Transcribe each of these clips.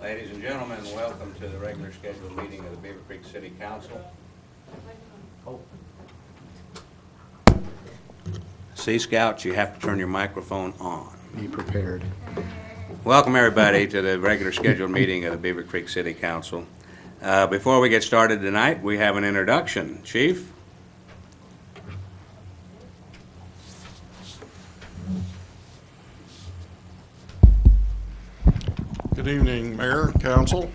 Ladies and gentlemen, welcome to the regular scheduled meeting of the Beavercreek City Council. Sea Scouts, you have to turn your microphone on. Be prepared. Welcome everybody to the regular scheduled meeting of the Beavercreek City Council. Before we get started tonight, we have an introduction. Chief? Good evening, Mayor, Council.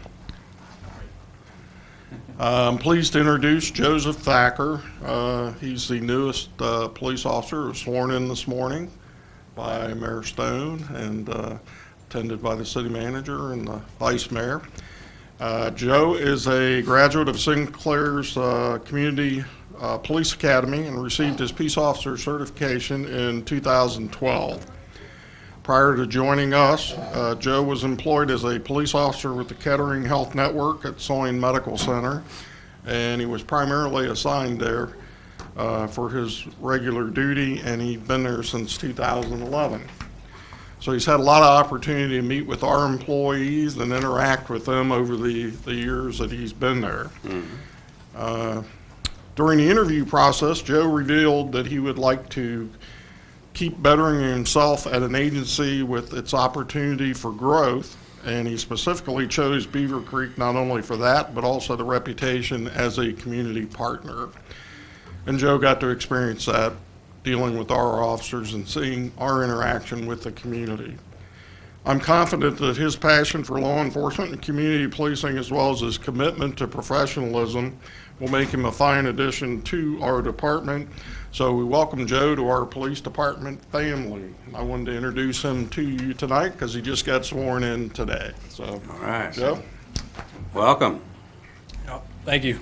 I'm pleased to introduce Joseph Thacker. He's the newest police officer who was sworn in this morning by Mayor Stone and attended by the city manager and the vice mayor. Joe is a graduate of Sinclair's Community Police Academy and received his peace officer certification in 2012. Prior to joining us, Joe was employed as a police officer with the Kettering Health Network at Soin Medical Center, and he was primarily assigned there for his regular duty, and he'd been there since 2011. So he's had a lot of opportunity to meet with our employees and interact with them over the years that he's been there. During the interview process, Joe revealed that he would like to keep bettering himself at an agency with its opportunity for growth, and he specifically chose Beavercreek not only for that, but also the reputation as a community partner. And Joe got to experience that dealing with our officers and seeing our interaction with the community. I'm confident that his passion for law enforcement and community policing, as well as his commitment to professionalism, will make him a fine addition to our department. So we welcome Joe to our police department family. I wanted to introduce him to you tonight because he just got sworn in today. So, All right. Joe? Welcome. Thank you.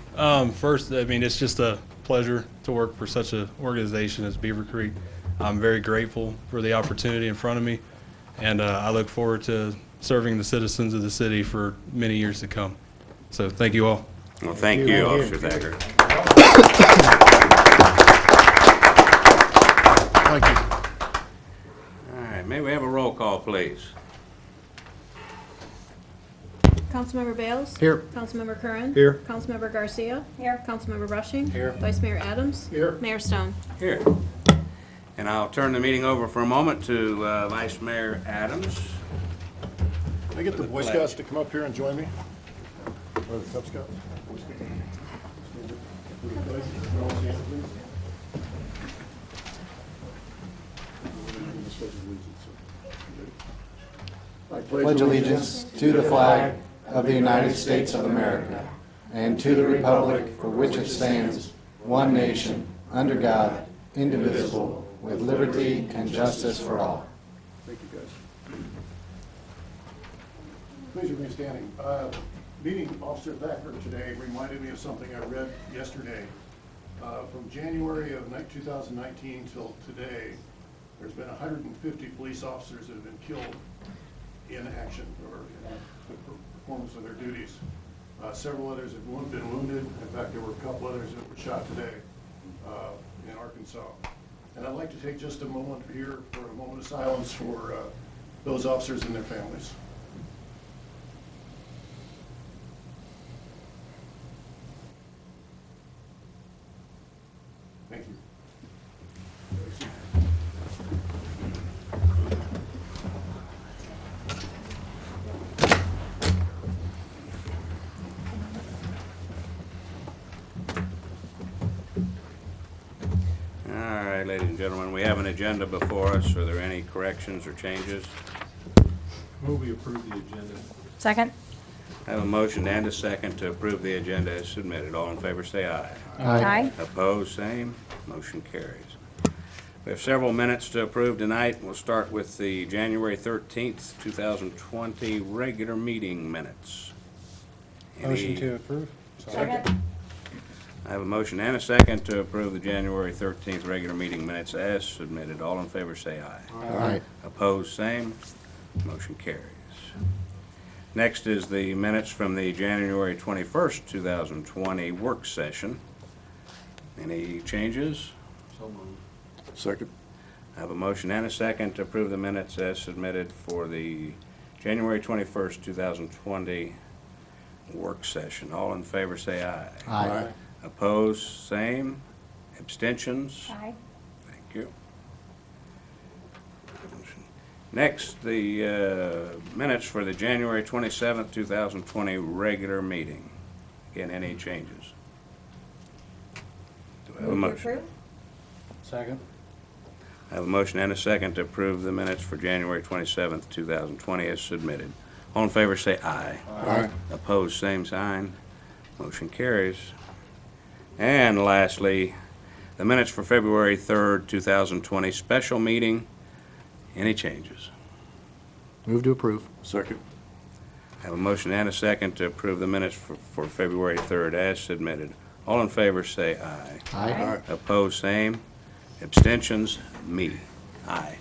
First, I mean, it's just a pleasure to work for such an organization as Beavercreek. I'm very grateful for the opportunity in front of me, and I look forward to serving the citizens of the city for many years to come. So thank you all. Well, thank you, Officer Thacker. Thank you. All right, may we have a roll call, please? Councilmember Bales? Here. Councilmember Curran? Here. Councilmember Garcia? Here. Councilmember Rushing? Here. Vice Mayor Adams? Here. Mayor Stone? Here. And I'll turn the meeting over for a moment to Vice Mayor Adams. Can I get the Boy Scouts to come up here and join me? Or the Cub Scouts? I pledge allegiance to the flag of the United States of America and to the republic for which it stands, one nation, under God, indivisible, with liberty and justice for all. Thank you, guys. Please remain standing. Meeting Officer Thacker today reminded me of something I read yesterday. From January of 2019 till today, there's been 150 police officers that have been killed in action or in the performance of their duties. Several others have been wounded. In fact, there were a couple others that were shot today in Arkansas. And I'd like to take just a moment here for a moment of silence for those officers and their families. Thank you. All right, ladies and gentlemen, we have an agenda before us. Are there any corrections or changes? Move we approve the agenda. Second. I have a motion and a second to approve the agenda as submitted. All in favor say aye. Aye. Opposed, same. Motion carries. We have several minutes to approve tonight. We'll start with the January 13th, 2020 regular meeting minutes. Motion to approve. Second. I have a motion and a second to approve the January 13th regular meeting minutes as submitted. All in favor say aye. Aye. Opposed, same. Motion carries. Next is the minutes from the January 21st, 2020 work session. Any changes? Second. I have a motion and a second to approve the minutes as submitted for the January 21st, 2020 work session. All in favor say aye. Aye. Opposed, same. Abstentions? Aye. Thank you. Next, the minutes for the January 27th, 2020 regular meeting. Again, any changes? Do I have a motion? Second. I have a motion and a second to approve the minutes for January 27th, 2020 as submitted. All in favor say aye. Aye. Opposed, same sign. Motion carries. And lastly, the minutes for February 3rd, 2020 special meeting. Any changes? Move to approve. Second. I have a motion and a second to approve the minutes for February 3rd as submitted. All in favor say aye. Aye. Opposed, same. Abstentions, me. Aye.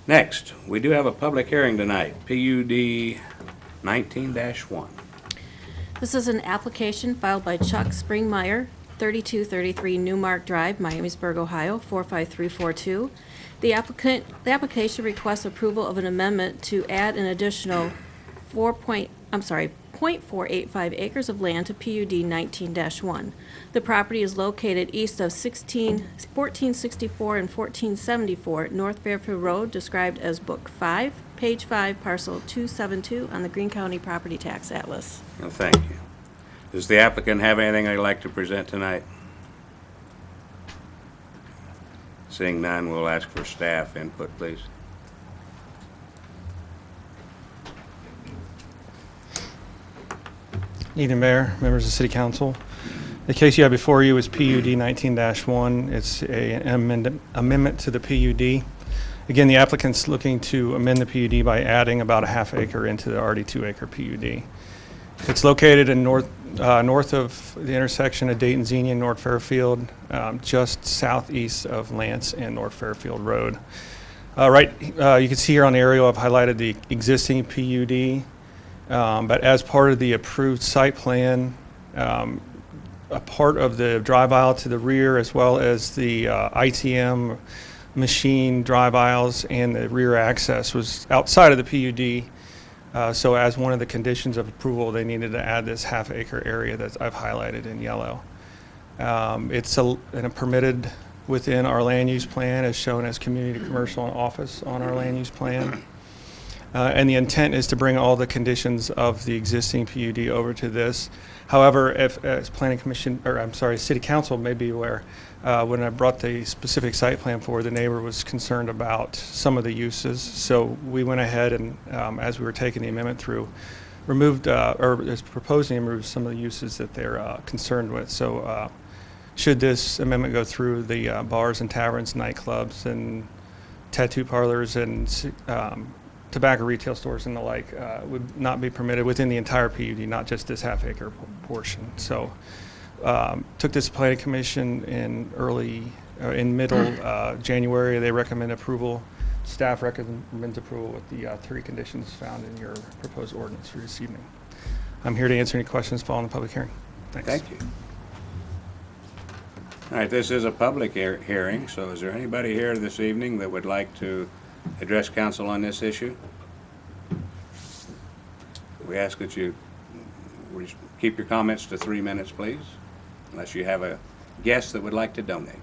Next, we do have a public hearing tonight, PUD 19-1. This is an application filed by Chuck Springmeyer, 3233 Newmark Drive, Miamisburg, Ohio, 45342. The application requests approval of an amendment to add an additional 0.485 acres of land to PUD 19-1. The property is located east of 1464 and 1474 North Fairfield Road, described as Book 5, Page 5, Parcel 272 on the Greene County Property Tax Atlas. Well, thank you. Does the applicant have anything they'd like to present tonight? Seeing none, we'll ask for staff input, please. Evening, Mayor, members of the City Council. The case you have before you is PUD 19-1. It's an amendment to the PUD. Again, the applicant's looking to amend the PUD by adding about a half acre into the already 2-acre PUD. It's located in north of the intersection of Dayton, Xenia, and North Fairfield, just southeast of Lance and North Fairfield Road. You can see here on the aerial I've highlighted the existing PUD. But as part of the approved site plan, a part of the drive aisle to the rear, as well as the ITM machine drive aisles and the rear access, was outside of the PUD. So as one of the conditions of approval, they needed to add this half-acre area that I've highlighted in yellow. It's permitted within our land use plan, as shown as community, commercial, and office on our land use plan. And the intent is to bring all the conditions of the existing PUD over to this. However, as City Council may be aware, when I brought the specific site plan forward, the neighbor was concerned about some of the uses. So we went ahead and, as we were taking the amendment through, is proposing to remove some of the uses that they're concerned with. So should this amendment go through, the bars and taverns, nightclubs, and tattoo parlors, and tobacco retail stores and the like would not be permitted within the entire PUD, not just this half-acre portion. So took this to planning commission in middle January. They recommend approval. Staff recommends approval with the 3 conditions found in your proposed ordinance for this evening. I'm here to answer any questions following the public hearing. Thanks. Thank you. All right, this is a public hearing, so is there anybody here this evening that would like to address council on this issue? We ask that you keep your comments to 3 minutes, please, unless you have a guest that would like to donate.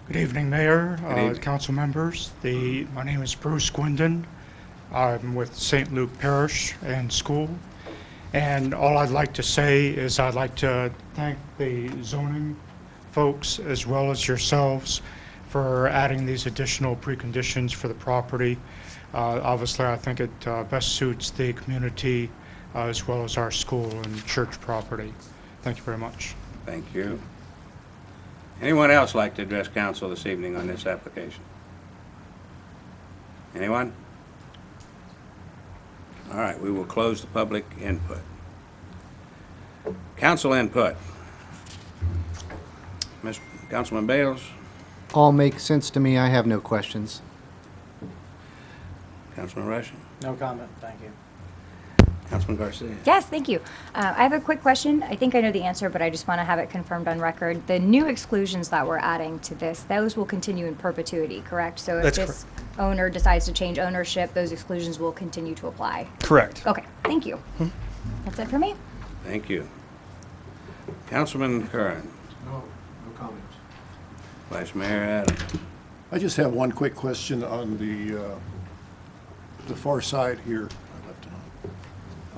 Good evening, Mayor, Good evening. council members. My name is Bruce Gwendon. I'm with St. Luke Parish and School. And all I'd like to say is I'd like to thank the zoning folks as well as yourselves for adding these additional preconditions for the property. Obviously, I think it best suits the community as well as our school and church property. Thank you very much. Thank you. Anyone else like to address council this evening on this application? Anyone? All right, we will close the public input. Council input. Mr. Councilman Bales, All make sense to me. I have no questions. Councilman Rushing, No comment, thank you. Councilman Garcia. Yes, thank you. I have a quick question. I think I know the answer, but I just want to have it confirmed on record. The new exclusions that we're adding to this, those will continue in perpetuity, correct? So if That's this owner decides to change ownership, those exclusions will continue to apply. Correct. Okay, thank you. That's it for me. Thank you. Councilman Curran. No comments. Vice Mayor Adams. I just have one quick question on the far side here. I left it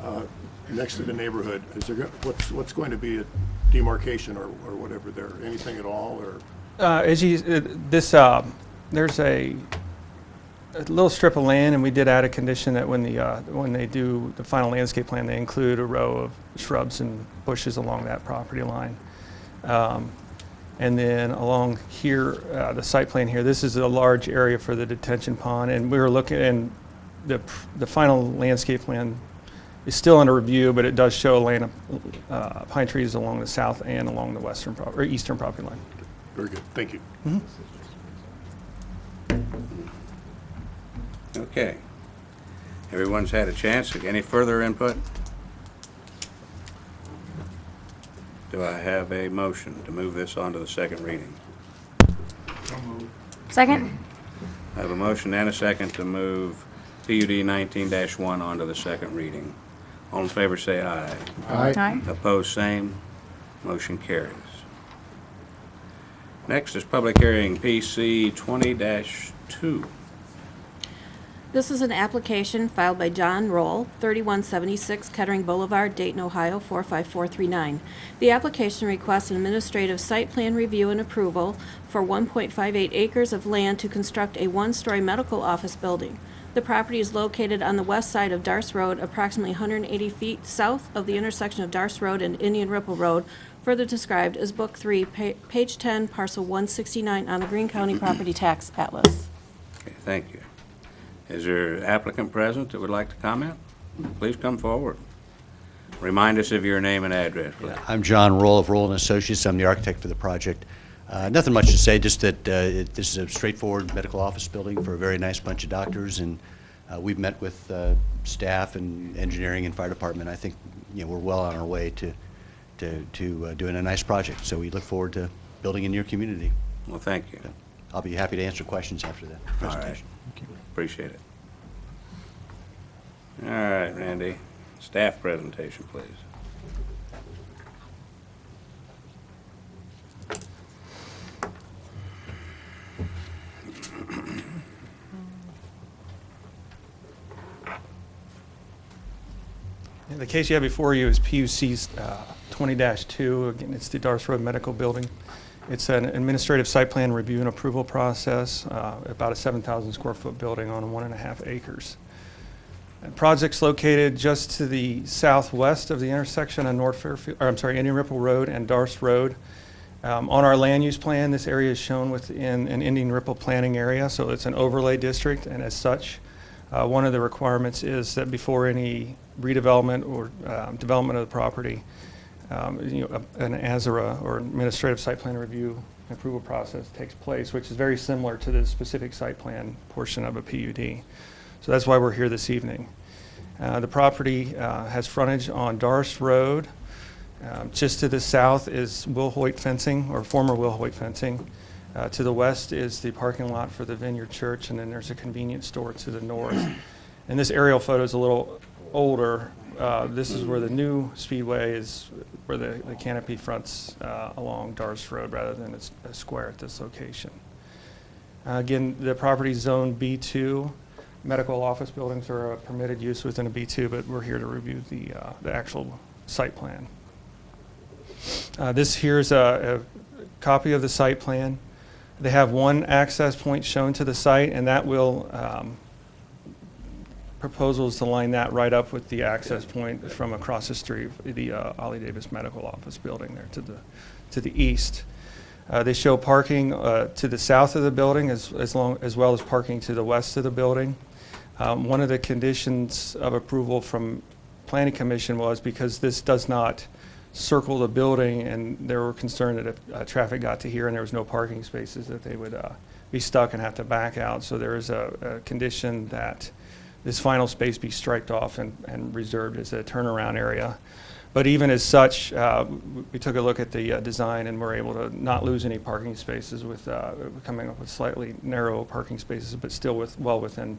on. Next to the neighborhood, is there, what's going to be a demarcation or whatever there? Anything at all, or? There's a little strip of land, and we did add a condition that when they do the final landscape plan, they include a row of shrubs and bushes along that property line. And then along here, the site plan here, this is a large area for the detention pond, and we were looking, and the final landscape plan is still under review, but it does show a lane of pine trees along the south and along the western or eastern property line. Very good, thank you. Okay. Everyone's had a chance. Any further input? Do I have a motion to move this on to the second reading? Second? I have a motion and a second to move PUD 19-1 onto the second reading. All in favor say aye. Aye. Opposed, same. Motion carries. Next is public hearing PC 20-2. This is an application filed by John Roll, 3176 Kettering Boulevard, Dayton, Ohio, 45439. The application requests an administrative site plan review and approval for 1.58 acres of land to construct a one-story medical office building. The property is located on the west side of Darst Road, approximately 180 feet south of the intersection of Darst Road and Indian Ripple Road, further described as Book 3, page 10, parcel 169 on the Greene County Property Tax Atlas. Okay, thank you. Is there an applicant present that would like to comment? Please come forward. Remind us of your name and address, please. I'm John Roll of Roll & Associates. I'm the architect for the project. Nothing much to say, just that this is a straightforward medical office building for a very nice bunch of doctors, and we've met with staff and engineering and fire department. I think we're well on our way to doing a nice project. So we look forward to building in your community. Well, thank you. I'll be happy to answer questions after the presentation. Appreciate it. All right, Randy. Staff presentation, please. The case you have before you is PUC's 20-2. Again, it's the Darst Road Medical Building. It's an administrative site plan review and approval process, about a 7,000 square foot building on 1.5 acres. The project's located just to the southwest of the intersection on Indian Ripple Road and Darst Road. On our land use plan, this area is shown within an Indian Ripple planning area, so it's an overlay district, and as such, one of the requirements is that before any redevelopment or development of the property, an ASRA or administrative site plan review and approval process takes place, which is very similar to the specific site plan portion of a PUD. So that's why we're here this evening. The property has frontage on Darst Road. Just to the south is Will Hoyt fencing, or former Will Hoyt fencing. To the west is the parking lot for the Vineyard Church, and then there's a convenience store to the north. And this aerial photo is a little older. This is where the new speedway is, where the canopy fronts along Darst Road rather than a square at this location. Again, the property is zone B2. Medical office buildings are a permitted use within a B2, but we're here to review the actual site plan. This here is a copy of the site plan. They have one access point shown to the site, and that will proposals to line that right up with the access point from across the street, the Ollie Davis Medical Office building there to the east. They show parking to the south of the building as well as parking to the west of the building. One of the conditions of approval from Planning Commission was because this does not circle the building, and they were concerned that if traffic got to here and there was no parking spaces, that they would be stuck and have to back out. So there is a condition that this final space be striked off and reserved as a turnaround area. But even as such, we took a look at the design and were able to not lose any parking spaces with coming up with slightly narrow parking spaces, but still well within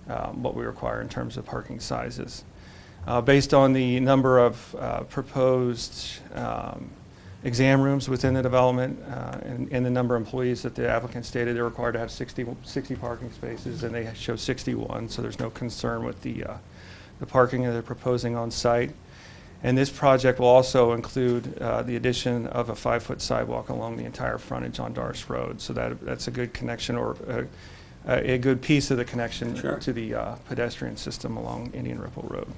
what we require in terms of parking sizes. Based on the number of proposed exam rooms within the development and the number of employees that the applicant stated, they're required to have 60 parking spaces, and they show 61, so there's no concern with the parking that they're proposing on site. And this project will also include the addition of a 5-foot sidewalk along the entire frontage on Darst Road. So that's a good connection, or a good piece of the connection Sure. to the pedestrian system along Indian Ripple Road.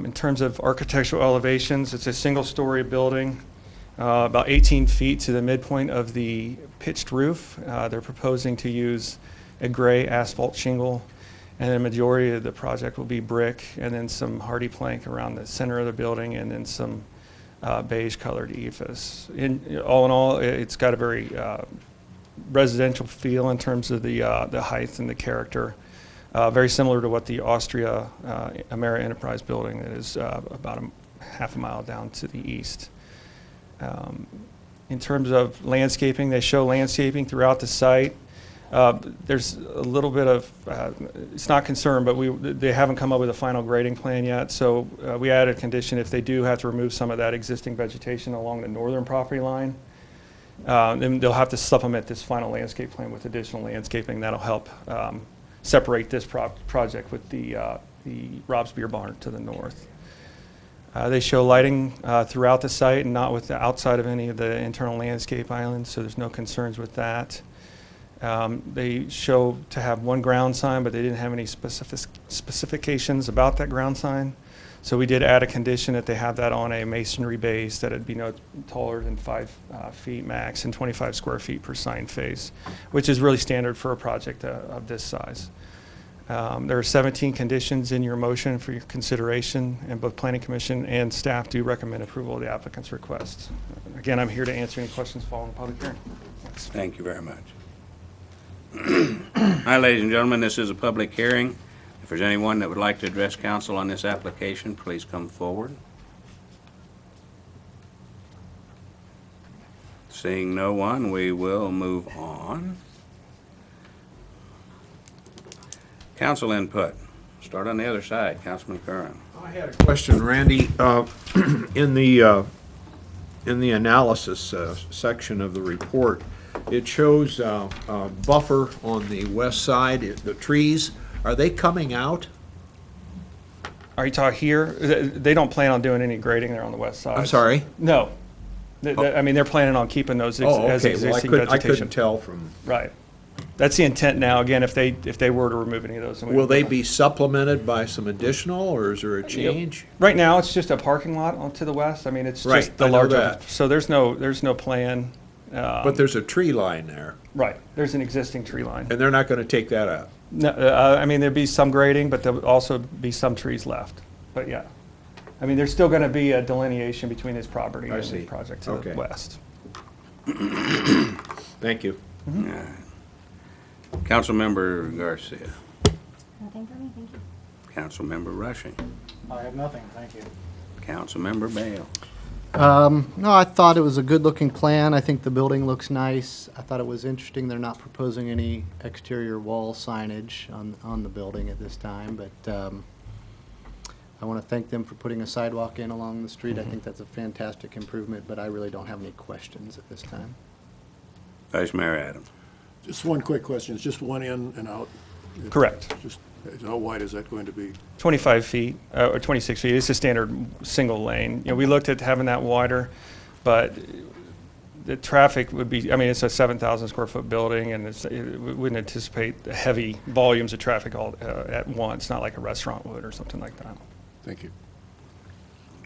In terms of architectural elevations, it's a single-story building, about 18 feet to the midpoint of the pitched roof. They're proposing to use a gray asphalt shingle, and the majority of the project will be brick, and then some hardy plank around the center of the building, and then some beige-colored ephes. All in all, it's got a very residential feel in terms of the height and the character. Very similar to what the Austria Amera Enterprise building that is about half a mile down to the east. In terms of landscaping, they show landscaping throughout the site. There's a little bit of, it's not concerned, but they haven't come up with a final grading plan yet, so we added a condition if they do have to remove some of that existing vegetation along the northern property line, then they'll have to supplement this final landscape plan with additional landscaping. That'll help separate this project with the Rob's Beer Barn to the north. They show lighting throughout the site and not with the outside of any of the internal landscape islands, so there's no concerns with that. They show to have one ground sign, but they didn't have any specifications about that ground sign. So we did add a condition that they have that on a masonry base, that it'd be no taller than 5 feet max and 25 square feet per sign face, which is really standard for a project of this size. There are 17 conditions in your motion for your consideration, and both Planning Commission and staff do recommend approval of the applicant's requests. Again, I'm here to answer any questions following the public hearing. Thanks. Thank you very much. Hi, ladies and gentlemen, this is a public hearing. If there's anyone that would like to address council on this application, please come forward. Seeing no one, we will move on. Council input. Start on the other side, Councilman Curran. I had a question, Randy. In the analysis section of the report, it shows a buffer on the west side. The trees, are they coming out? Are you talking here? They don't plan on doing any grading there on the west side. I'm sorry? No. I mean, they're planning on keeping those as existing vegetation. I couldn't tell from. Right. That's the intent now. Again, if they were to remove any of those. Will they be supplemented by some additional, or is there a change? Right now, it's just a parking lot on to the west. I mean, it's Right, just the I know larger. that. So there's no plan. But there's a tree line there, Right. There's an existing tree line. and they're not going to take that out. No, I mean, there'd be some grading, but there'll also be some trees left. But yeah. I mean, there's still going to be a delineation between this property I and see. the project to Okay. the west. Thank you. All right. Councilmember Garcia. Nothing for me, thank you. Councilmember Rushing. I have nothing, thank you. Councilmember Bales. No, I thought it was a good-looking plan. I think the building looks nice. I thought it was interesting. They're not proposing any exterior wall signage on the building at this time, but I want to thank them for putting a sidewalk in along the street. I think that's a fantastic improvement, but I really don't have any questions at this time. Vice Mayor Adams. Just one quick question. It's just one in and out? Correct. Just, how wide is that going to be? 25 feet, or 26 feet. It's a standard single lane. You know, we looked at having that wider, but the traffic would be, I mean, it's a 7,000 square foot building, and we wouldn't anticipate heavy volumes of traffic all at once, not like a restaurant would or something like that. Thank you.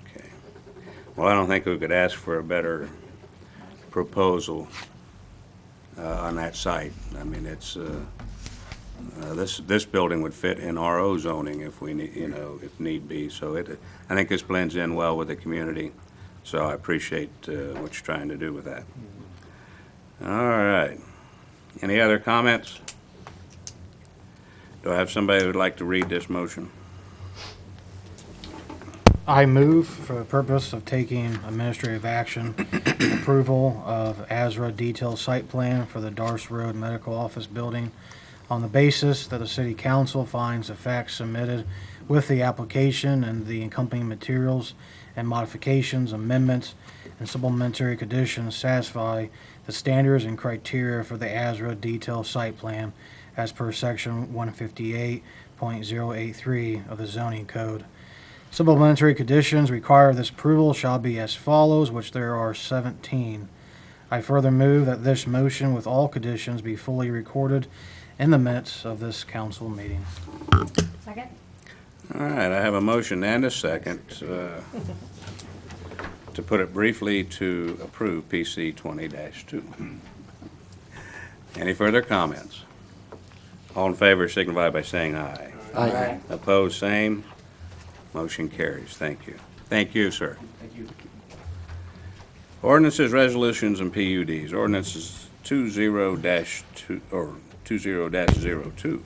Okay. Well, I don't think we could ask for a better proposal on that site. I mean, it's this building would fit in RO zoning if we need, if need be. So I think this blends in well with the community. So I appreciate what you're trying to do with that. All right. Any other comments? Do I have somebody who would like to read this motion? I move for the purpose of taking administrative action, approval of ASRA detailed site plan for the Darst Road Medical Office Building on the basis that the City Council finds the facts submitted with the application and the accompanying materials and modifications, amendments, and supplementary conditions satisfy the standards and criteria for the ASRA detailed site plan as per section 158.083 of the zoning code. Supplementary conditions required of this approval shall be as follows, which there are 17. I further move that this motion with all conditions be fully recorded in the minutes of this council meeting. Second? All right, I have a motion and a second to put it briefly to approve PC 20-2. Any further comments? All in favor signify by saying aye. Aye. Opposed, same. Motion carries. Thank you. Thank you, sir. Thank you. Ordinances, resolutions, and PUDs. Ordinances 20-2 or 20-02.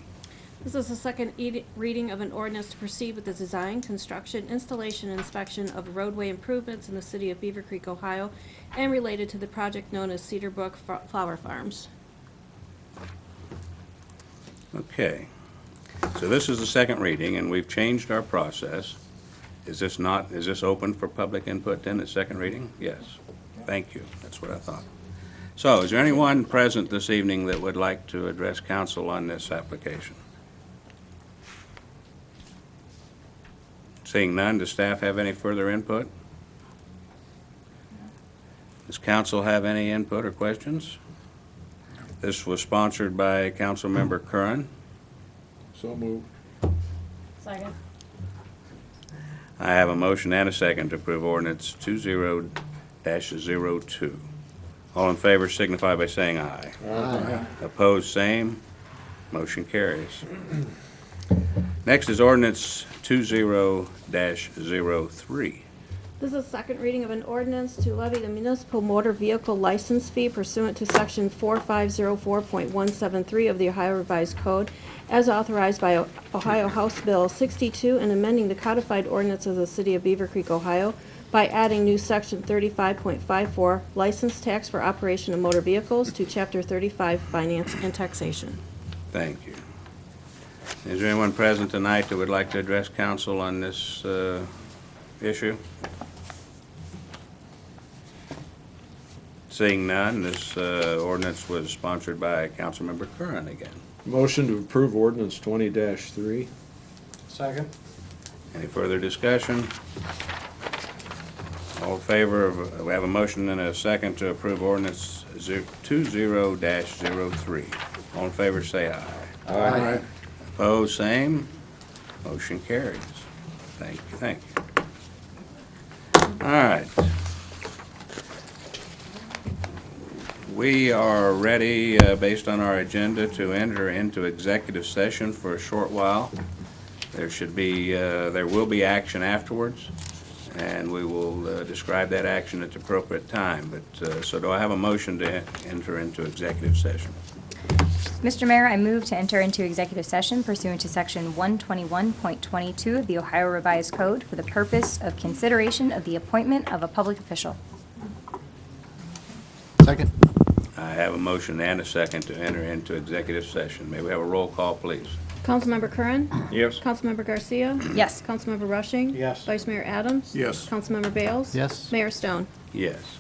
This is the second reading of an ordinance to proceed with the design, construction, installation, and inspection of roadway improvements in the city of Beavercreek, Ohio, and related to the project known as Cedarbrook Flower Farms. Okay. So this is the second reading, and we've changed our process. Is this open for public input then at second reading? Yes. Thank you. That's what I thought. So is there anyone present this evening that would like to address council on this application? Seeing none, does staff have any further input? Does council have any input or questions? This was sponsored by Councilmember Curran. So moved. Second. I have a motion and a second to approve ordinance 20-02. All in favor signify by saying aye. Aye. Opposed, same. Motion carries. Next is ordinance 20-03. This is second reading of an ordinance to levy the municipal motor vehicle license fee pursuant to section 4504.173 of the Ohio Revised Code as authorized by Ohio House Bill 62 and amending the codified ordinance of the city of Beavercreek, Ohio by adding new section 35.54 license tax for operation of motor vehicles to chapter 35 finance and taxation. Thank you. Is there anyone present tonight that would like to address council on this issue? Seeing none, this ordinance was sponsored by Councilmember Curran again. Motion to approve ordinance 20-3. Second? Any further discussion? All in favor of, we have a motion and a second to approve ordinance 20-03. All in favor say aye. Aye. Opposed, same. Motion carries. Thank you, thank you. All right. We are ready, based on our agenda, to enter into executive session for a short while. There will be action afterwards, and we will describe that action at the appropriate time. But, so do I have a motion to enter into executive session? Mr. Mayor, I move to enter into executive session pursuant to Section 121.22 of the Ohio Revised Code for the purpose of consideration of the appointment of a public official. Second? I have a motion and a second to enter into executive session. May we have a roll call, please? Councilmember Curran? Yes. Councilmember Garcia? Yes. Councilmember Rushing? Yes. Vice Mayor Adams? Yes. Councilmember Bales? Yes. Mayor Stone? Yes.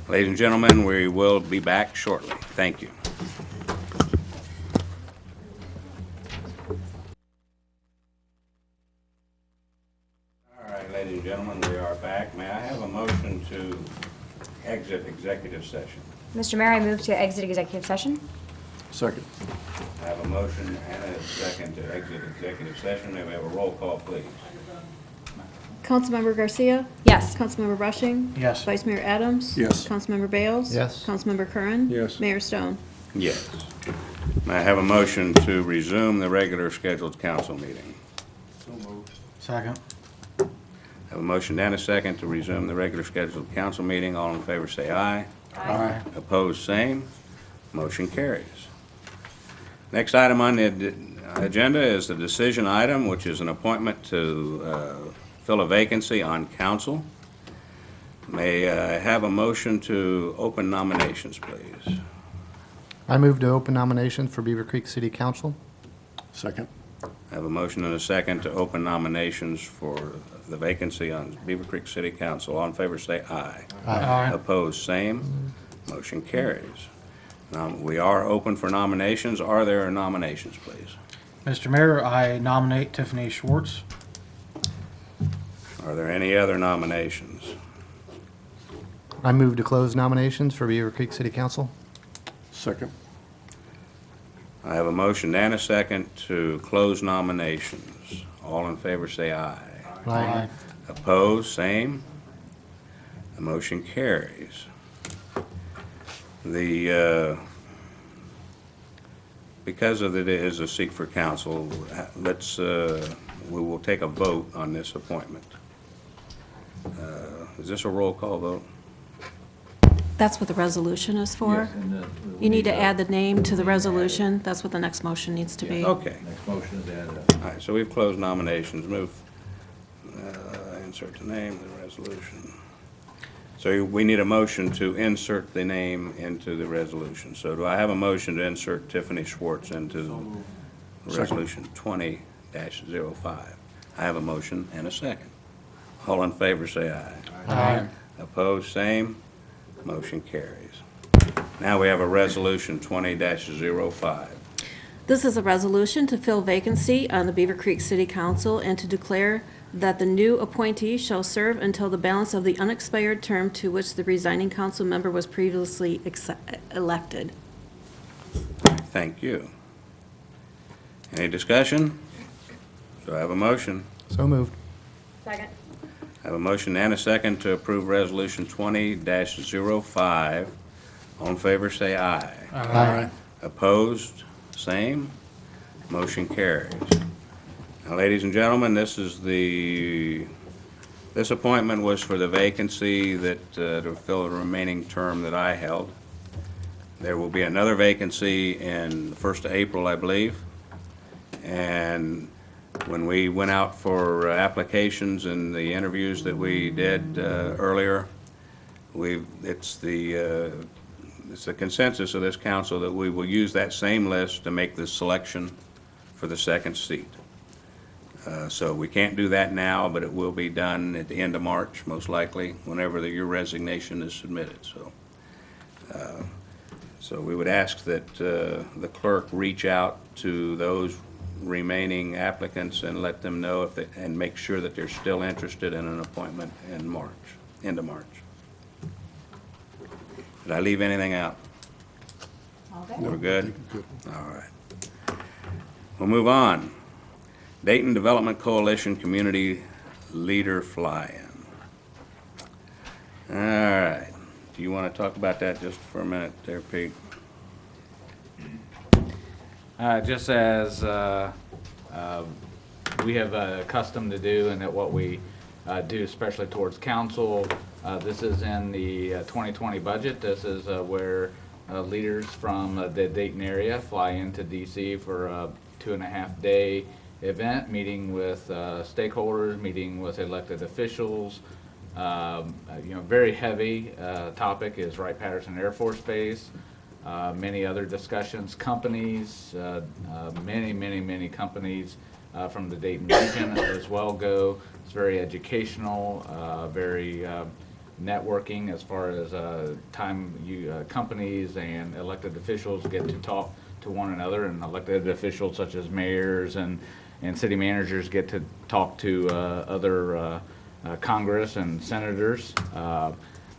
Ladies and gentlemen, we will be back shortly. Thank you. All right, ladies and gentlemen, we are back. May I have a motion to exit executive session? Mr. Mayor, I move to exit executive session. Second. I have a motion and a second to exit executive session. May we have a roll call, please? Councilmember Garcia? Yes. Councilmember Rushing? Yes. Vice Mayor Adams? Yes. Councilmember Bales? Yes. Councilmember Curran? Yes. Mayor Stone? Yes. May I have a motion to resume the regular scheduled council meeting? Second? I have a motion and a second to resume the regular scheduled council meeting. All in favor say aye. Aye. Opposed, same. Motion carries. Next item on the agenda is the decision item, which is an appointment to fill a vacancy on council. May I have a motion to open nominations, please? I move to open nominations for Beavercreek City Council. Second. I have a motion and a second to open nominations for the vacancy on Beavercreek City Council. All in favor, say aye. Aye. Opposed, same. Motion carries. We are open for nominations. Are there nominations, please? Mr. Mayor, I nominate Tiffany Schwartz. Are there any other nominations? I move to close nominations for Beavercreek City Council. Second. I have a motion and a second to close nominations. All in favor, say aye. Aye. Opposed, same. The motion carries. Because of it is a seat for council, we will take a vote on this appointment. Is this a roll call vote? That's what the resolution is for. You need to add the name to the resolution. That's what the next motion needs to be. Okay. Next motion is added. All right, so we've closed nominations. Move, insert the name of the resolution. So we need a motion to insert the name into the resolution. So do I have a motion to insert Tiffany Schwartz into Resolution 20-05? I have a motion and a second. All in favor, say aye. Aye. Opposed, same. Motion carries. Now we have a Resolution 20-05. This is a resolution to fill vacancy on the Beavercreek City Council and to declare that the new appointee shall serve until the balance of the unexpired term to which the resigning council member was previously elected. Thank you. Any discussion? Do I have a motion? So moved. Second. I have a motion and a second to approve Resolution 20-05. All in favor, say aye. Aye. Opposed? Same. Motion carries. Now, ladies and gentlemen, this appointment was for the vacancy that, to fill the remaining term that I held. There will be another vacancy in the 1st of April, I believe. And when we went out for applications and the interviews that we did earlier, it's the consensus of this council that we will use that same list to make the selection for the second seat. So we can't do that now, but it will be done at the end of March, most likely, whenever your resignation is submitted. So we would ask that the clerk reach out to those remaining applicants and let them know and make sure that they're still interested in an appointment in March, end of March. Did I leave anything out? We're good? All right. We'll move on. Dayton Development Coalition Community Leader Fly-In. All right. Do you want to talk about that just for a minute there, Pete? Just as we have accustomed to do and that what we do, especially towards council, this is in the 2020 budget. This is where leaders from the Dayton area fly into DC for a 2.5-day event, meeting with stakeholders, meeting with elected officials. Very heavy topic is Wright-Patterson Air Force Base. Many other discussions, companies, many companies from the Dayton region as well go. It's very educational, very networking as far as companies and elected officials get to talk to one another, and elected officials such as mayors and city managers get to talk to other Congress and senators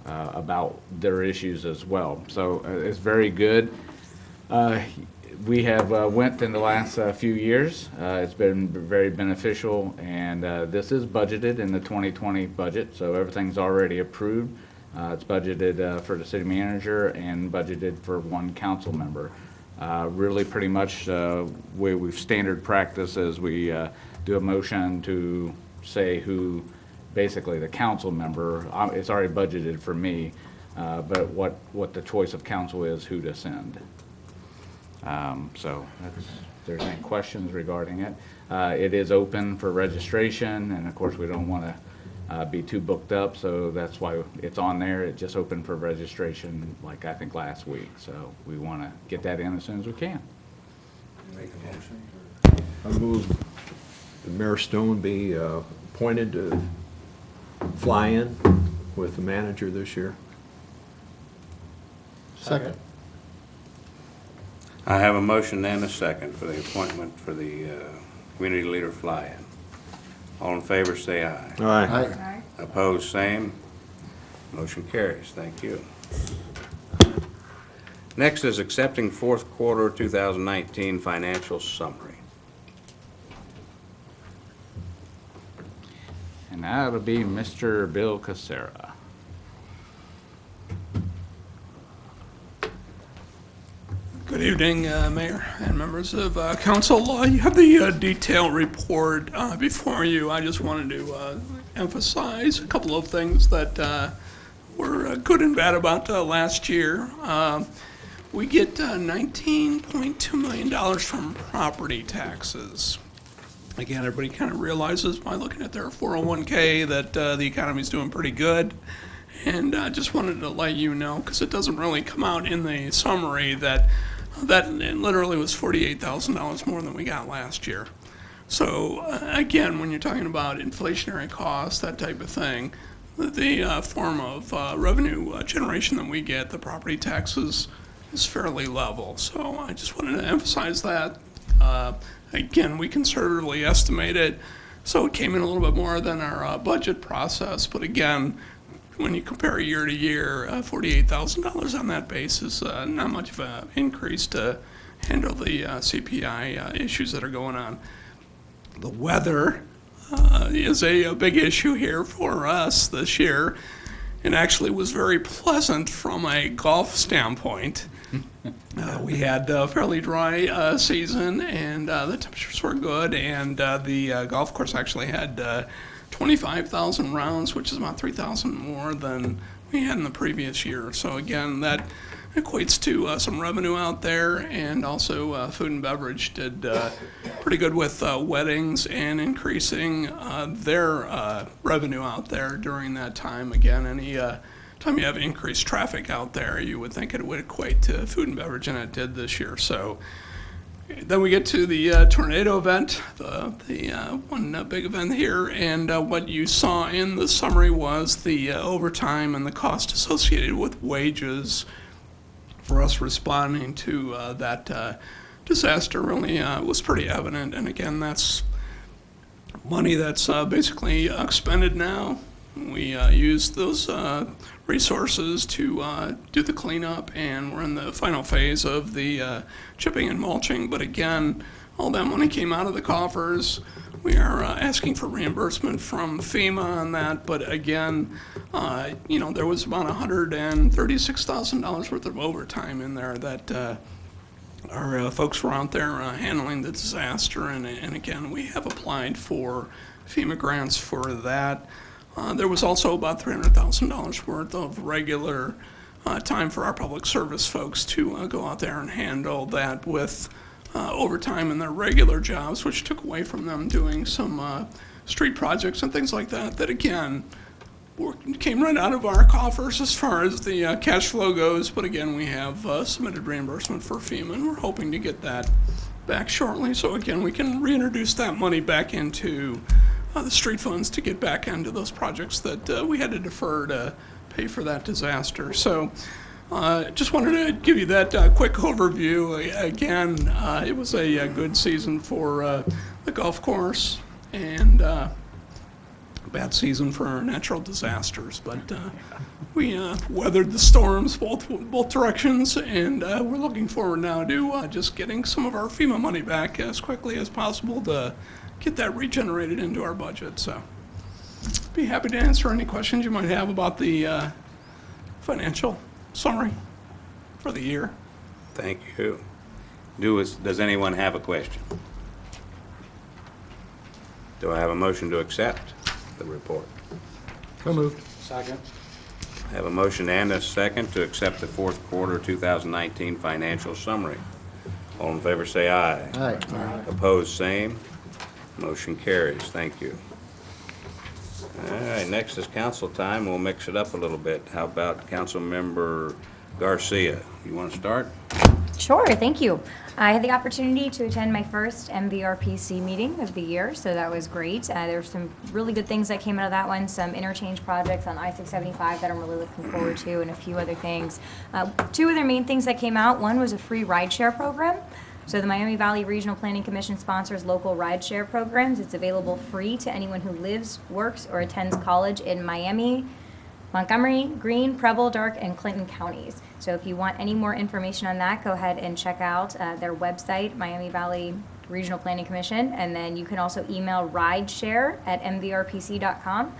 about their issues as well. So it's very good. We have went in the last few years. It's been very beneficial, and this is budgeted in the 2020 budget, so everything's already approved. It's budgeted for the city manager and budgeted for one council member. Really pretty much we've standard practice as we do a motion to say who, basically the council member, it's already budgeted for me, but what the choice of council is, who to send. So there's any questions regarding it. It is open for registration, and of course, we don't want to be too booked up, so that's why it's on there. It just opened for registration, like I think last week, so we want to get that in as soon as we can. I move that Mayor Stone be appointed to fly in with the manager this year. Second. I have a motion and a second for the appointment for the community leader fly-in. All in favor, say aye. Aye. Opposed, same. Motion carries. Thank you. Next is accepting fourth quarter 2019 financial summary. And that'll be Mr. Bill Casera. Good evening, Mayor and members of Council. You have the detailed report before you. I just wanted to emphasize a couple of things that were good and bad about last year. We get $19.2 million from property taxes. Again, everybody kind of realizes by looking at their 401k that the economy's doing pretty good. And I just wanted to let you know, because it doesn't really come out in the summary, that literally was $48,000 more than we got last year. So again, when you're talking about inflationary costs, that type of thing, the form of revenue generation that we get, the property taxes, is fairly level. So I just wanted to emphasize that. Again, we conservatively estimate it, so it came in a little bit more than our budget process. But again, when you compare year to year, $48,000 on that basis, not much of an increase to handle the CPI issues that are going on. The weather is a big issue here for us this year, and actually was very pleasant from a golf standpoint. We had a fairly dry season, and the temperatures were good, and the golf course actually had 25,000 rounds, which is about 3,000 more than we had in the previous year. So again, that equates to some revenue out there, and also food and beverage did pretty good with weddings and increasing their revenue out there during that time. Again, any time you have increased traffic out there, you would think it would equate to food and beverage, and it did this year. So then we get to the tornado event, the one big event here, and what you saw in the summary was the overtime and the cost associated with wages for us responding to that disaster really was pretty evident. And again, that's money that's basically expended now. We use those resources to do the cleanup, and we're in the final phase of the chipping and mulching. But again, all that money came out of the coffers. We are asking for reimbursement from FEMA on that, but again, there was about $136,000 worth of overtime in there that our folks were out there handling the disaster, and again, we have applied for FEMA grants for that. There was also about $300,000 worth of regular time for our public service folks to go out there and handle that with overtime in their regular jobs, which took away from them doing some street projects and things like that, that again, came right out of our coffers as far as the cash flow goes. But again, we have submitted reimbursement for FEMA, and we're hoping to get that back shortly. So again, we can reintroduce that money back into the street funds to get back into those projects that we had to defer to pay for that disaster. So just wanted to give you that quick overview. Again, it was a good season for the golf course, and bad season for natural disasters. But we weathered the storms both directions, and we're looking forward now to just getting some of our FEMA money back as quickly as possible to get that regenerated into our budget. So be happy to answer any questions you might have about the financial summary for the year. Thank you. Does anyone have a question? Do I have a motion to accept the report? So moved. Second. I have a motion and a second to accept the fourth quarter 2019 financial summary. All in favor say aye. Aye. Opposed, same. Motion carries. Thank you. All right, next is council time. We'll mix it up a little bit. How about Councilmember Garcia? You want to start? Sure, thank you. I had the opportunity to attend my first MVRPC meeting of the year, so that was great. There were some really good things that came out of that one, some interchange projects on I-675 that I'm really looking forward to, and a few other things. Two of the main things that came out, one was a free rideshare program. So the Miami Valley Regional Planning Commission sponsors local rideshare programs. It's available free to anyone who lives, works, or attends college in Miami, Montgomery, Greene, Preble, Dark, and Clinton counties. So if you want any more information on that, go ahead and check out their website, Miami Valley Regional Planning Commission, and then you can also email rideshare@mvrpc.com.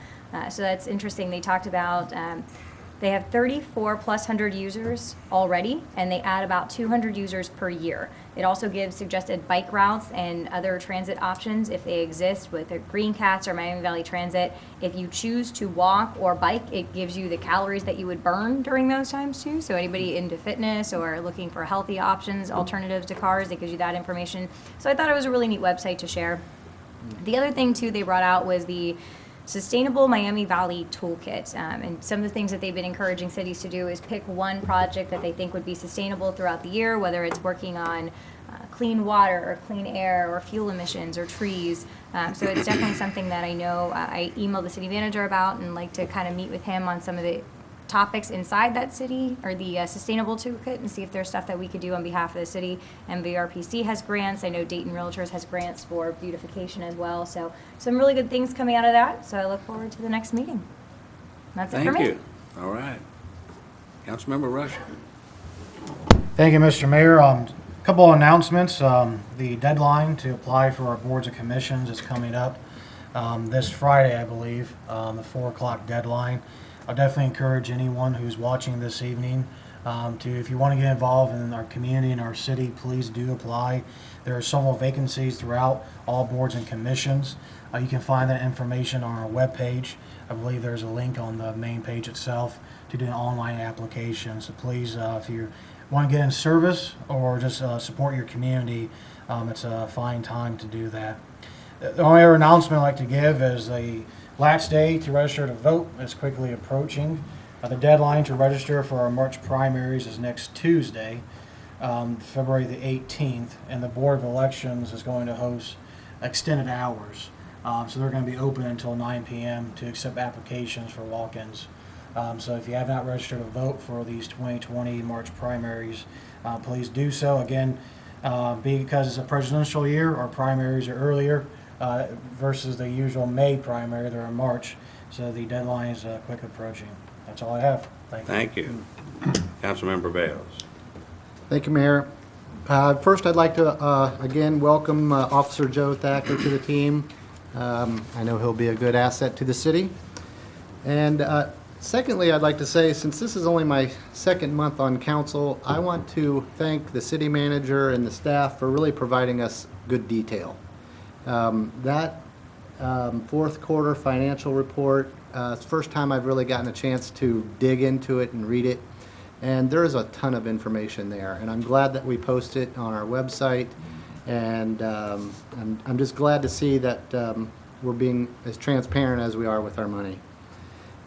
So that's interesting. They talked about they have 34,000+ users already, and they add about 200 users per year. It also gives suggested bike routes and other transit options if they exist with the Green Cats or Miami Valley Transit. If you choose to walk or bike, it gives you the calories that you would burn during those times too. So anybody into fitness or looking for healthy options, alternatives to cars, it gives you that information. So I thought it was a really neat website to share. The other thing too they brought out was the Sustainable Miami Valley Toolkit. And some of the things that they've been encouraging cities to do is pick one project that they think would be sustainable throughout the year, whether it's working on clean water or clean air or fuel emissions or trees. So it's definitely something that I know I emailed the city manager about and like to kind of meet with him on some of the topics inside that city or the sustainable toolkit and see if there's stuff that we could do on behalf of the city. MVRPC has grants. I know Dayton Realtors has grants for beautification as well. So some really good things coming out of that. So I look forward to the next meeting. That's it for me. Thank you. All right. Councilmember Rush. Thank you, Mr. Mayor. Couple of announcements. The deadline to apply for our boards and commissions is coming up this Friday, I believe, the 4 o'clock deadline. I'll definitely encourage anyone who's watching this evening if you want to get involved in our community and our city, please do apply. There are several vacancies throughout all boards and commissions. You can find that information on our webpage. I believe there's a link on the main page itself to do an online application. So please, if you want to get in service or just support your community, it's a fine time to do that. The only other announcement I'd like to give is the last day to register to vote is quickly approaching. The deadline to register for our March primaries is next Tuesday, February the 18th, and the Board of Elections is going to host extended hours. So they're going to be open until 9 p.m. to accept applications for walk-ins. So if you have not registered to vote for these 2020 March primaries, please do so. Again, because it's a presidential year, our primaries are earlier versus the usual May primary. They're in March, so the deadline is quick approaching. That's all I have. Thank you. Councilmember Bales. Thank you, Mayor. First, I'd like to again welcome Officer Joe Thacker to the team. I know he'll be a good asset to the city. And secondly, I'd like to say, since this is only my second month on council, I want to thank the city manager and the staff for really providing us good detail. That fourth quarter financial report, it's the first time I've really gotten a chance to dig into it and read it. And there is a ton of information there. And I'm glad that we post it on our website. And I'm just glad to see that we're being as transparent as we are with our money.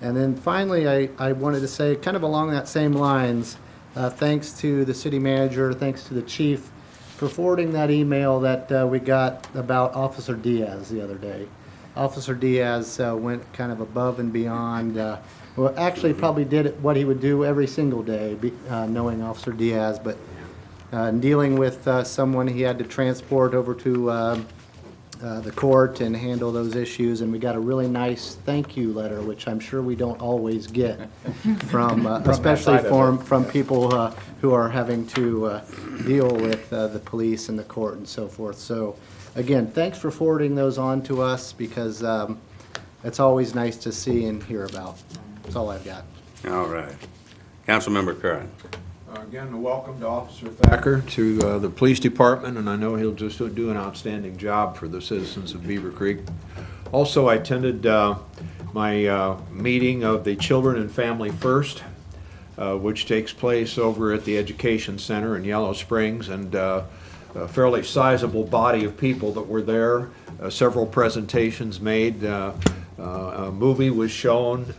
And then finally, I wanted to say, kind of along that same lines, thanks to the city manager, thanks to the chief for forwarding that email that we got about Officer Diaz the other day. Officer Diaz went kind of above and beyond. Well, actually probably did what he would do every single day, knowing Officer Diaz, but dealing with someone he had to transport over to the court and handle those issues, and we got a really nice thank you letter, which I'm sure we don't always get from especially from people who are having to deal with the police and the court and so forth. So again, thanks for forwarding those on to us, because it's always nice to see and hear about. That's all I've got. All right. Councilmember Curran. Again, welcome to Officer Thacker to the police department, and I know he'll just do an outstanding job for the citizens of Beavercreek. Also, I attended my meeting of the Children and Family First, which takes place over at the Education Center in Yellow Springs, and a fairly sizable body of people that were there. Several presentations made. A movie was shown,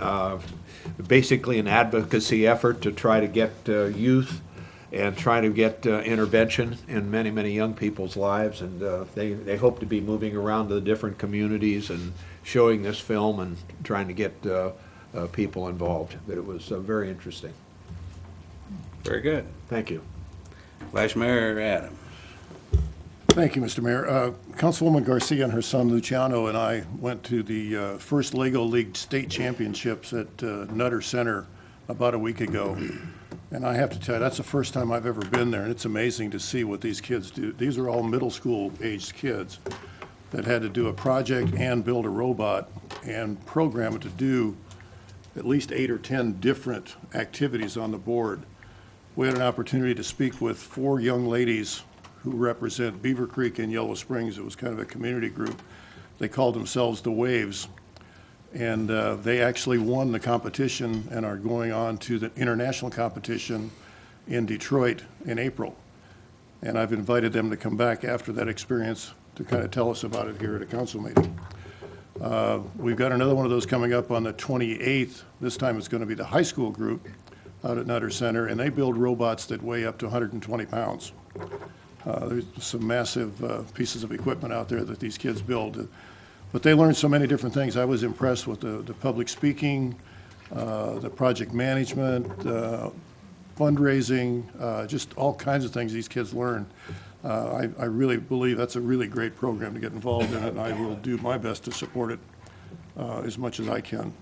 basically an advocacy effort to try to get youth and try to get intervention in many, many young people's lives. And they hope to be moving around to the different communities and showing this film and trying to get people involved. But it was very interesting. Very good. Thank you. Vice Mayor Adams. Thank you, Mr. Mayor. Councilwoman Garcia and her son Luciano and I went to the first Lego League state championships at Nutter Center about a week ago. And I have to tell you, that's the first time I've ever been there, and it's amazing to see what these kids do. These are all middle school aged kids that had to do a project and build a robot and program it to do at least 8 or 10 different activities on the board. We had an opportunity to speak with 4 young ladies who represent Beavercreek and Yellow Springs. It was kind of a community group. They called themselves the Waves. And they actually won the competition and are going on to the international competition in Detroit in April. And I've invited them to come back after that experience to kind of tell us about it here at a council meeting. We've got another one of those coming up on the 28th. This time it's going to be the high school group out at Nutter Center, and they build robots that weigh up to 120 pounds. There's some massive pieces of equipment out there that these kids build. But they learned so many different things. I was impressed with the public speaking, the project management, fundraising, just all kinds of things these kids learn. I really believe that's a really great program to get involved in it, and I will do my best to support it as much as I can.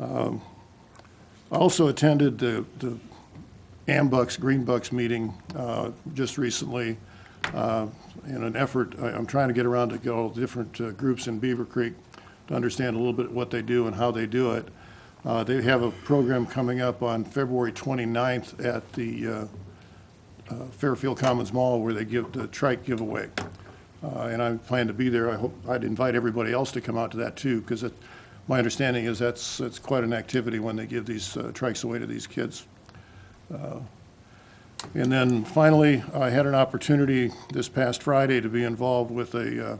I also attended the Ambucks, Greenbucks meeting just recently in an effort. I'm trying to get around to go to different groups in Beavercreek to understand a little bit what they do and how they do it. They have a program coming up on February 29th at the Fairfield Commons Mall where they give the trike giveaway. And I plan to be there. I hope I'd invite everybody else to come out to that too, because my understanding is that's quite an activity when they give these trikes away to these kids. And then finally, I had an opportunity this past Friday to be involved with a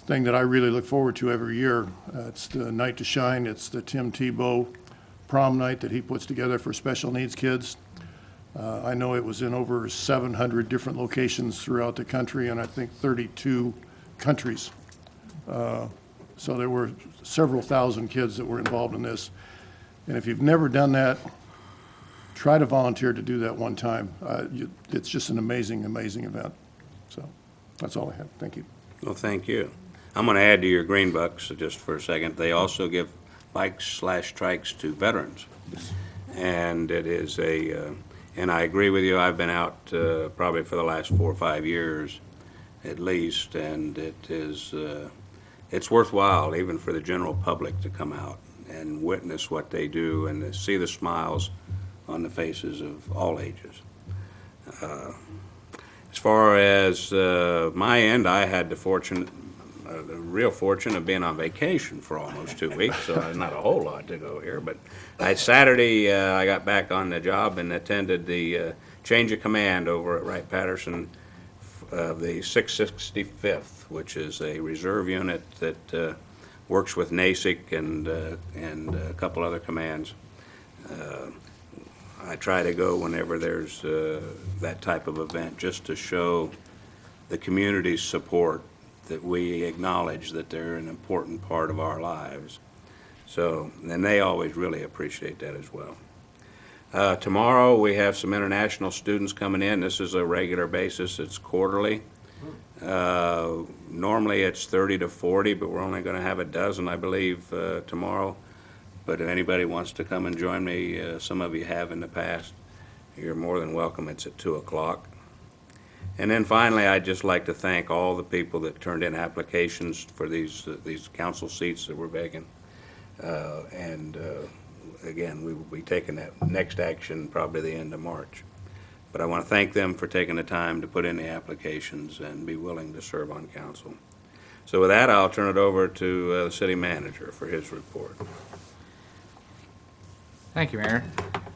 thing that I really look forward to every year. It's the Night to Shine. It's the Tim Tebow prom night that he puts together for special needs kids. I know it was in over 700 different locations throughout the country, and I think 32 countries. So there were several thousand kids that were involved in this. And if you've never done that, try to volunteer to do that one time. It's just an amazing, amazing event. So that's all I have. Thank you. Well, thank you. I'm going to add to your Greenbucks just for a second. They also give bikes/trikes to veterans. And it is and I agree with you, I've been out probably for the last 4 or 5 years at least, and it's worthwhile even for the general public to come out and witness what they do and to see the smiles on the faces of all ages. As far as my end, I had the real fortune of being on vacation for almost 2 weeks, so there's not a whole lot to go here. But Saturday, I got back on the job and attended the change of command over at Wright-Patterson of the 665th, which is a reserve unit that works with NASIC and a couple other commands. I try to go whenever there's that type of event just to show the community's support, that we acknowledge that they're an important part of our lives. So, and they always really appreciate that as well. Tomorrow we have some international students coming in. This is a regular basis. It's quarterly. Normally it's 30 to 40, but we're only going to have a dozen, I believe, tomorrow. But if anybody wants to come and join me, some of you have in the past, you're more than welcome. It's at 2 o'clock. And then finally, I'd just like to thank all the people that turned in applications for these council seats that were vacant. Again, we will be taking that next action probably the end of March. But I want to thank them for taking the time to put in the applications and be willing to serve on council. So with that, I'll turn it over to the city manager for his report. Thank you, Mayor.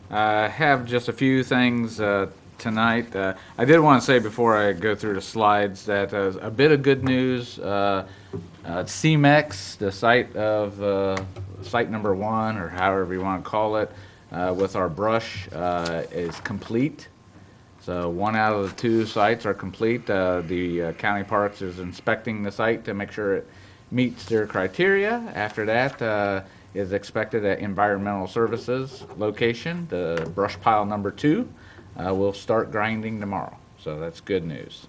I have just a few things to tonight. I did want to say before I go through the slides that a bit of good news. CMEX, the site of site number 1, or however you want to call it, with our brush is complete. So 1 out of the 2 sites are complete. The county parks is inspecting the site to make sure it meets their criteria. After that is expected at environmental services location. The brush pile number 2 will start grinding tomorrow. So that's good news.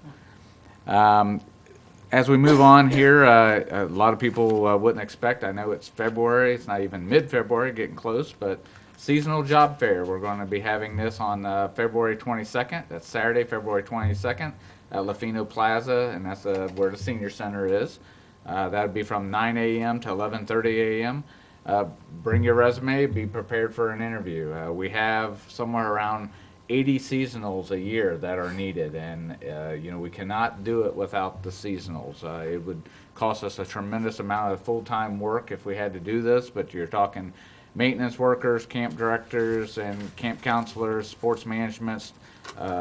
As we move on here, a lot of people wouldn't expect. I know it's February. It's not even mid-February, getting close, but seasonal job fair. We're going to be having this on February 22nd. That's Saturday, February 22nd at Lafino Plaza, and that's where the senior center is. That would be from 9 a.m. to 11:30 a.m. Bring your resume. Be prepared for an interview. We have somewhere around 80 seasonals a year that are needed, and we cannot do it without the seasonals. It would cost us a tremendous amount of full-time work if we had to do this, but you're talking maintenance workers, camp directors, and camp counselors, sports management,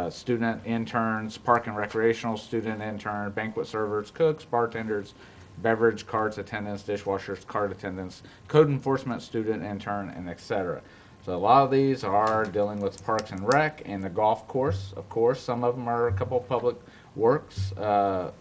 student interns, park and recreational student interns, banquet servers, cooks, bartenders, beverage carts attendants, dishwashers, cart attendants, code enforcement student intern, and etc. So a lot of these are dealing with Parks and Rec and the golf course. Of course, some of them are a couple public works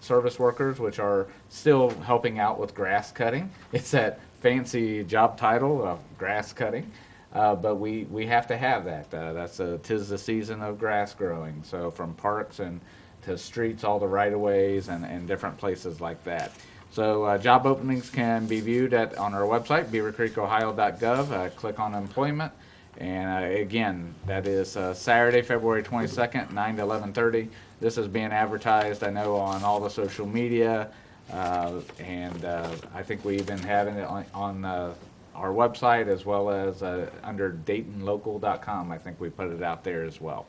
service workers, which are still helping out with grass cutting. It's that fancy job title of grass cutting, but we have to have that. That's 'tis the season of grass growing. So from parks and to streets, all the right-of-ways and different places like that. So job openings can be viewed on our website, beavercreekohio.gov. Click on employment. And again, that is Saturday, February 22nd, 9 to 11:30. This is being advertised, I know, on all the social media. And I think we even have it on our website, as well as under DaytonLocal.com. I think we put it out there as well.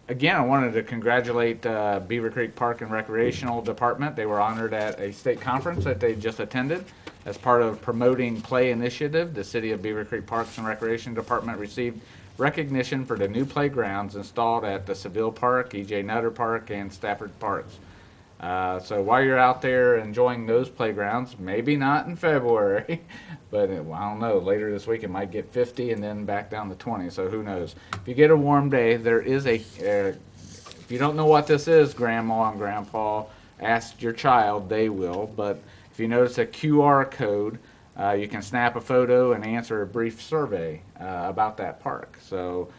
Again, I wanted to congratulate Beavercreek Park and Recreational Department. They were honored at a state conference that they just attended. As part of promoting Play Initiative, the City of Beavercreek Parks and Recreation Department received recognition for the new playgrounds installed at the Seville Park, E.J. Nutter Park, and Stafford Parks. So while you're out there enjoying those playgrounds, maybe not in February, but I don't know, later this week it might get 50 and then back down to 20, so who knows. If you get a warm day, there is if you don't know what this is, Grandma and Grandpa, ask your child, they will, but if you notice a QR code, you can snap a photo and answer a brief survey about that park. So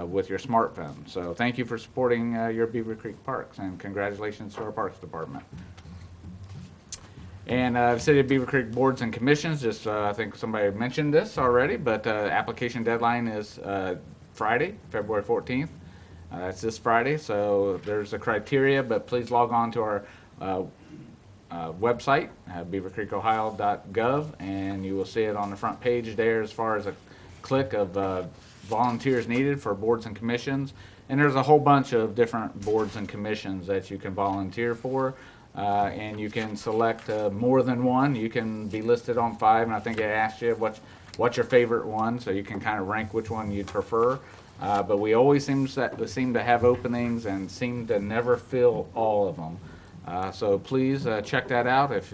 with your smartphone. So thank you for supporting your Beavercreek Parks, and congratulations to our Parks Department. And the City of Beavercreek Boards and Commissions, just I think somebody mentioned this already, but application deadline is Friday, February 14th. That's this Friday, so there's a criteria, but please log on to our website, beavercreekohio.gov, and you will see it on the front page there as far as a click of volunteers needed for boards and commissions. And there's a whole bunch of different boards and commissions that you can volunteer for, and you can select more than one. You can be listed on 5, and I think it asks you what's your favorite one, so you can kind of rank which one you'd prefer. But we always seem to have openings and seem to never fill all of them. So please check that out. If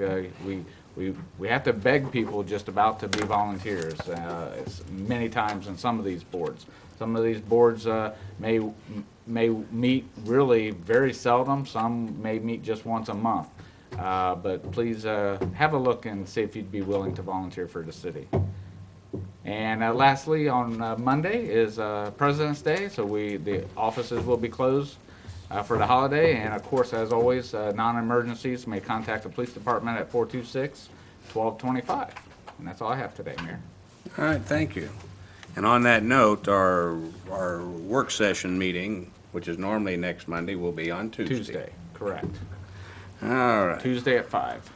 we have to beg people just about to be volunteers many times in some of these boards. Some of these boards may meet really very seldom. Some may meet just once a month. But please have a look and see if you'd be willing to volunteer for the city. And lastly, on Monday is President's Day, so the offices will be closed for the holiday. And of course, as always, non-emergencies may contact the police department at 426-1225. And that's all I have today, Mayor. All right, thank you. And on that note, our work session meeting, which is normally next Monday, will be on Tuesday. Tuesday, correct. All right. Tuesday at 5.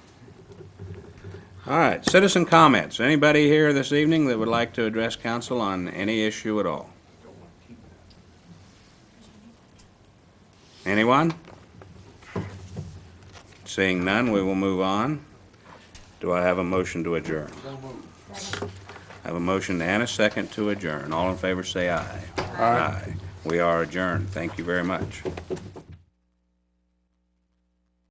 All right, citizen comments. Anybody here this evening that would like to address council on any issue at all? Anyone? Seeing none, we will move on. Do I have a motion to adjourn? I have a motion and a second to adjourn. All in favor say aye. Aye. We are adjourned. Thank you very much.